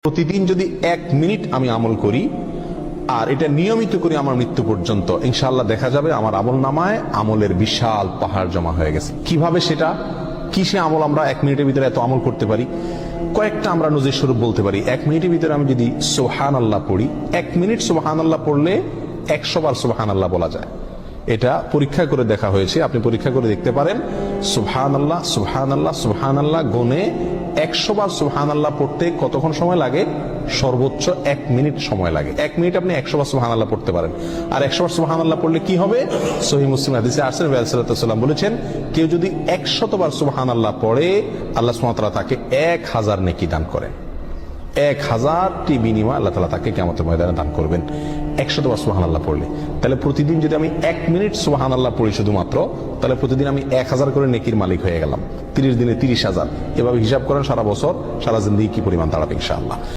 প্রতিদিন যদি 1 মিনিট আমি আমল করি আর এটা নিয়মিত করি আমার মৃত্যু পর্যন্ত, ইনশাআল্লাহ দেখা যাবে আমার আমল নামায় আমলের বিশাল পাহাড় জমা হয়ে গেছে। কিভাবে সেটা, কিসে আমল আমরা 1 মিনিটের ভিতরে এত আমল করতে পারি? কয়েকটা আমরা নজির স্বরূপ বলতে পারি। 1 মিনিটের ভিতরে আমি যদি সুবহানাল্লাহ পড়ি, 1 মিনিট সুবহানাল্লাহ পড়লে 100 বার সুবহানাল্লাহ বলা যায়। এটা পরীক্ষা করে দেখা হয়েছে, আপনি পরীক্ষা করে দেখতে পারেন। সুবহানাল্লাহ সুবহানাল্লাহ সুবহানাল্লাহ গুনে 100 বার সুবহানাল্লাহ পড়তে কতক্ষণ সময় লাগে? সর্বোচ্চ 1 মিনিট সময় লাগে। 1 মিনিট আপনি 100 বার সুবহানাল্লাহ পড়তে পারেন। আর 100 বার সুবহানাল্লাহ পড়লে কি হবে? সহিহ মুসলিম হাদিসে আসছে, নবী সাল্লাল্লাহু আলাইহি ওয়াসাল্লাম বলেছেন, কেউ যদি 100 বার সুবহানাল্লাহ পড়ে আল্লাহ সুবহানাহু ওয়া তাআলা তাকে 1000 নেকি দান করেন। 1000টি বিনিময় আল্লাহ তাআলা তাকে কিয়ামতের ময়দানে দান করবেন 100 বার সুবহানাল্লাহ পড়লে। তাহলে প্রতিদিন যদি আমি 1 মিনিট সুবহানাল্লাহ পড়ি শুধুমাত্র, তাহলে প্রতিদিন আমি 1000 করে নেকির মালিক হয়ে গেলাম। 30 দিনে 30,000। এভাবে হিসাব করেন সারা বছর, সারা জিন্দেগি কি পরিমাণ দাঁড়াবে ইনশাআল্লাহ।